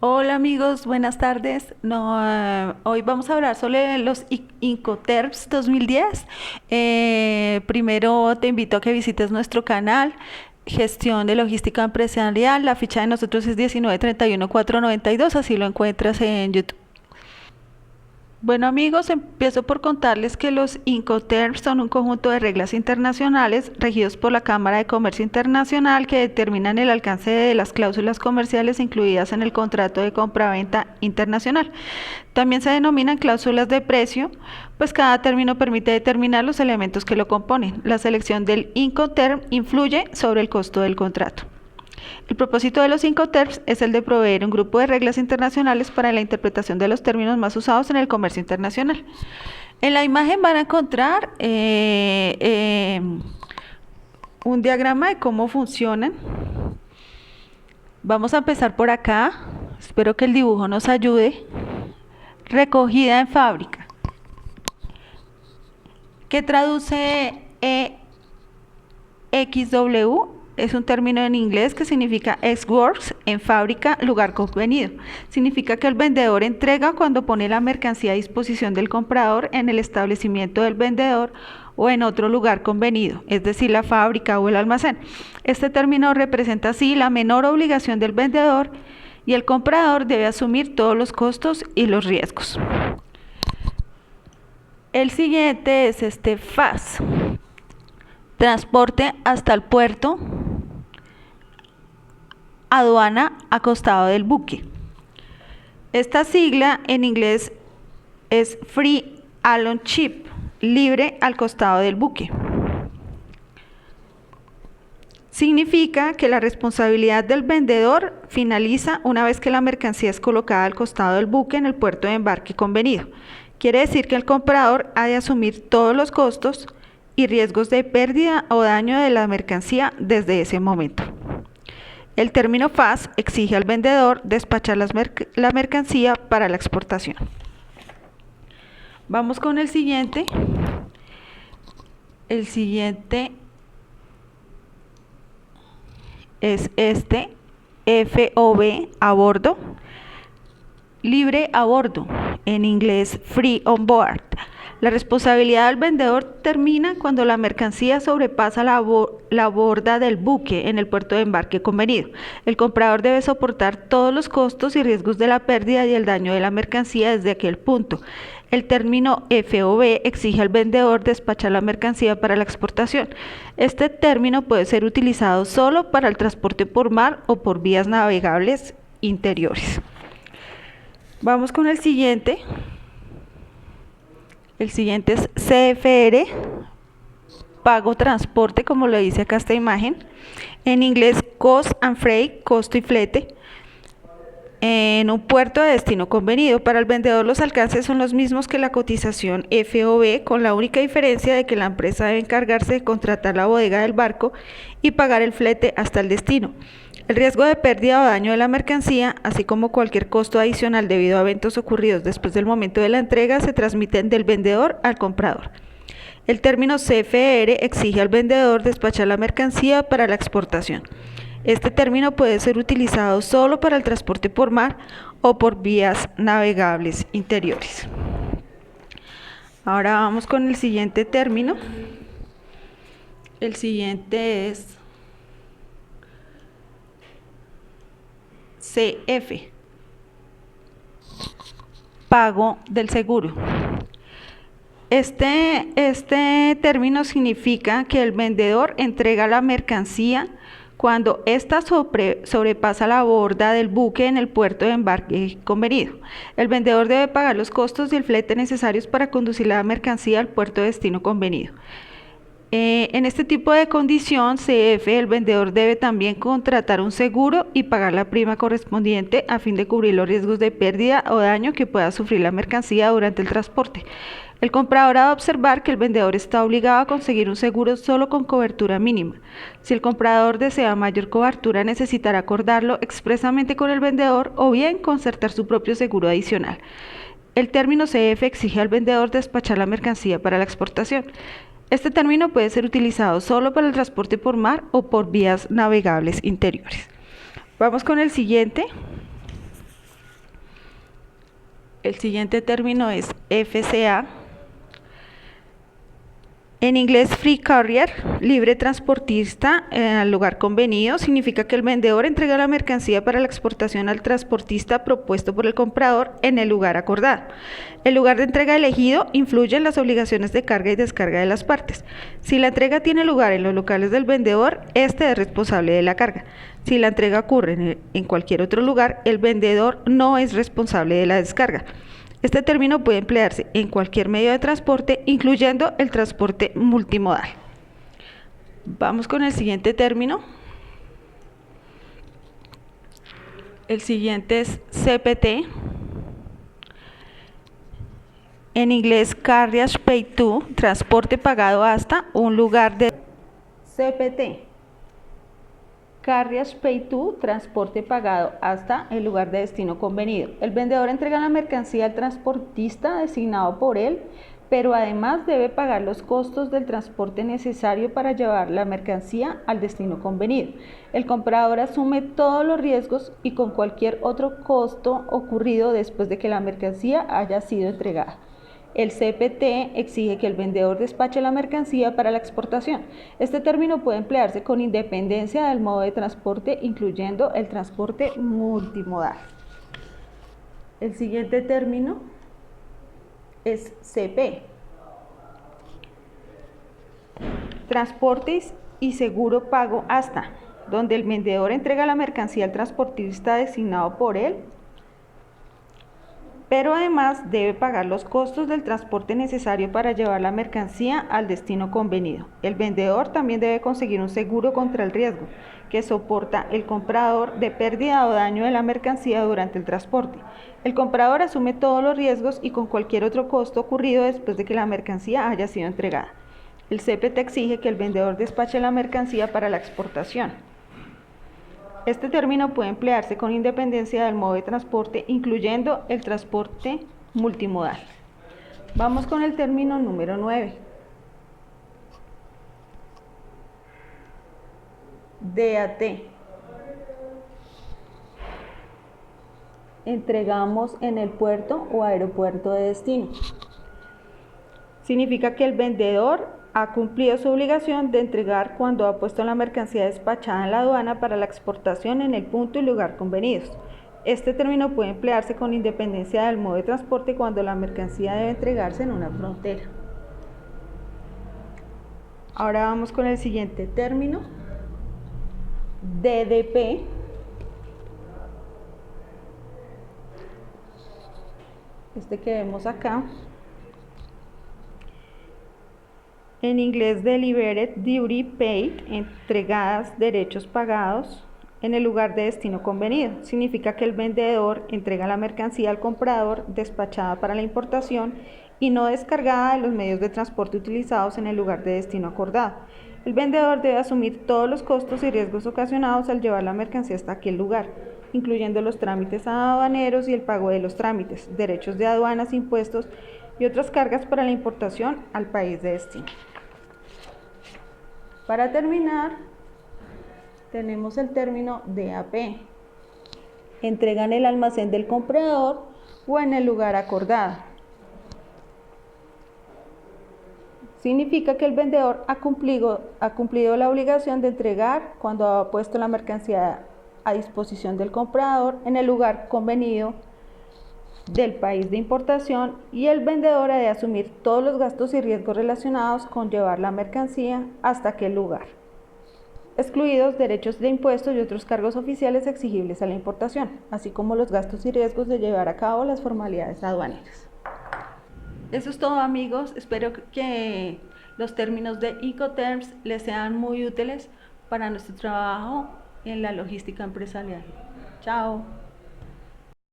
Hola amigos, buenas tardes. Hoy vamos a hablar sobre los Incoterms 2010. Primero te invito a que visites nuestro canal, Gestión de Logística Empresarial. La ficha de nosotros es 1931492, así lo encuentras en YouTube. Bueno amigos, empiezo por contarles que los Incoterms son un conjunto de reglas internacionales regidos por la Cámara de Comercio Internacional que determinan el alcance de las cláusulas comerciales incluidas en el contrato de compraventa internacional. También se denominan cláusulas de precio, pues cada término permite determinar los elementos que lo componen. La selección del Incoterm influye sobre el costo del contrato. El propósito de los Incoterms es el de proveer un grupo de reglas internacionales para la interpretación de los términos más usados en el comercio internacional. En la imagen van a encontrar un diagrama de cómo funcionan. Vamos a empezar por acá. Espero que el dibujo nos ayude. Recogida en fábrica. ¿Qué traduce EXW? Es un término en inglés que significa ex-works, en fábrica, lugar convenido. Significa que el vendedor entrega cuando pone la mercancía a disposición del comprador en el establecimiento del vendedor o en otro lugar convenido, es decir, la fábrica o el almacén. Este término representa así la menor obligación del vendedor y el comprador debe asumir todos los costos y los riesgos. El siguiente es FAS. Transporte hasta el puerto, aduana a costado del buque. Esta sigla en inglés es Free Along Ship, libre al costado del buque. Significa que la responsabilidad del vendedor finaliza una vez que la mercancía es colocada al costado del buque en el puerto de embarque convenido. Quiere decir que el comprador ha de asumir todos los costos y riesgos de pérdida o daño de la mercancía desde ese momento. El término FAS exige al vendedor despachar la mercancía para la exportación. Vamos con el siguiente. El siguiente es FOB, a bordo. Libre a bordo, en inglés Free on Board. La responsabilidad del vendedor termina cuando la mercancía sobrepasa la borda del buque en el puerto de embarque convenido. El comprador debe soportar todos los costos y riesgos de la pérdida y el daño de la mercancía desde aquel punto. El término FOB exige al vendedor despachar la mercancía para la exportación. Este término puede ser utilizado solo para el transporte por mar o por vías navegables interiores. Vamos con el siguiente. El siguiente es CFR, pago transporte, como lo dice acá esta imagen. En inglés, Cost and Freight, costo y flete. En un puerto de destino convenido. Para el vendedor los alcances son los mismos que la cotización FOB, con la única diferencia de que la empresa debe encargarse de contratar la bodega del barco y pagar el flete hasta el destino. El riesgo de pérdida o daño de la mercancía, así como cualquier costo adicional debido a eventos ocurridos después del momento de la entrega, se transmiten del vendedor al comprador. El término CFR exige al vendedor despachar la mercancía para la exportación. Este término puede ser utilizado solo para el transporte por mar o por vías navegables interiores. Ahora vamos con el siguiente término. El siguiente es CF, pago del seguro. Este término significa que el vendedor entrega la mercancía cuando ésta sobrepasa la borda del buque en el puerto de embarque convenido. El vendedor debe pagar los costos y el flete necesarios para conducir la mercancía al puerto de destino convenido. En este tipo de condición CF, el vendedor debe también contratar un seguro y pagar la prima correspondiente a fin de cubrir los riesgos de pérdida o daño que pueda sufrir la mercancía durante el transporte. El comprador ha de observar que el vendedor está obligado a conseguir un seguro solo con cobertura mínima. Si el comprador desea mayor cobertura, necesitará acordarlo expresamente con el vendedor o bien concertar su propio seguro adicional. El término CF exige al vendedor despachar la mercancía para la exportación. Este término puede ser utilizado solo para el transporte por mar o por vías navegables interiores. Vamos con el siguiente. El siguiente término es FCA. En inglés, free carrier, libre transportista al lugar convenido, significa que el vendedor entrega la mercancía para la exportación al transportista propuesto por el comprador en el lugar acordado. El lugar de entrega elegido influye en las obligaciones de carga y descarga de las partes. Si la entrega tiene lugar en los locales del vendedor, este es responsable de la carga. Si la entrega ocurre en cualquier otro lugar, el vendedor no es responsable de la descarga. Este término puede emplearse en cualquier medio de transporte, incluyendo el transporte multimodal. Vamos con el siguiente término. El siguiente es CPT. En inglés, Carriage Paid To, transporte pagado hasta un lugar de CPT. Carriage Paid To, transporte pagado hasta el lugar de destino convenido. El vendedor entrega la mercancía al transportista designado por él, pero además debe pagar los costos del transporte necesario para llevar la mercancía al destino convenido. El comprador asume todos los riesgos y con cualquier otro costo ocurrido después de que la mercancía haya sido entregada. El CPT exige que el vendedor despache la mercancía para la exportación. Este término puede emplearse con independencia del modo de transporte, incluyendo el transporte multimodal. El siguiente término es CP. Transportes y seguro pago hasta, donde el vendedor entrega la mercancía al transportista designado por él, pero además debe pagar los costos del transporte necesario para llevar la mercancía al destino convenido. El vendedor también debe conseguir un seguro contra el riesgo que soporta el comprador de pérdida o daño de la mercancía durante el transporte. El comprador asume todos los riesgos y con cualquier otro costo ocurrido después de que la mercancía haya sido entregada. El CPT exige que el vendedor despache la mercancía para la exportación. Este término puede emplearse con independencia del modo de transporte, incluyendo el transporte multimodal. Vamos con el término número 9. DAT. Entregamos en el puerto o aeropuerto de destino. Significa que el vendedor ha cumplido su obligación de entregar cuando ha puesto la mercancía despachada en la aduana para la exportación en el punto y lugar convenidos. Este término puede emplearse con independencia del modo de transporte cuando la mercancía debe entregarse en una frontera. Ahora vamos con el siguiente término, DDP. Este que vemos acá. En inglés, Delivered Duty Paid, entregadas, derechos pagados en el lugar de destino convenido. Significa que el vendedor entrega la mercancía al comprador despachada para la importación y no descargada de los medios de transporte utilizados en el lugar de destino acordado. El vendedor debe asumir todos los costos y riesgos ocasionados al llevar la mercancía hasta aquel lugar, incluyendo los trámites aduaneros y el pago de los trámites, derechos de aduanas, impuestos y otras cargas para la importación al país de destino. Para terminar, tenemos el término DAP. Entrega en el almacén del comprador o en el lugar acordado. Significa que el vendedor ha cumplido la obligación de entregar cuando ha puesto la mercancía a disposición del comprador en el lugar convenido del país de importación, y el vendedor ha de asumir todos los gastos y riesgos relacionados con llevar la mercancía hasta aquel lugar, excluidos derechos de impuestos y otros cargos oficiales exigibles a la importación, así como los gastos y riesgos de llevar a cabo las formalidades aduaneras. Eso es todo, amigos. Espero que los términos de Incoterms les sean muy útiles para nuestro trabajo en la logística empresarial. Chao.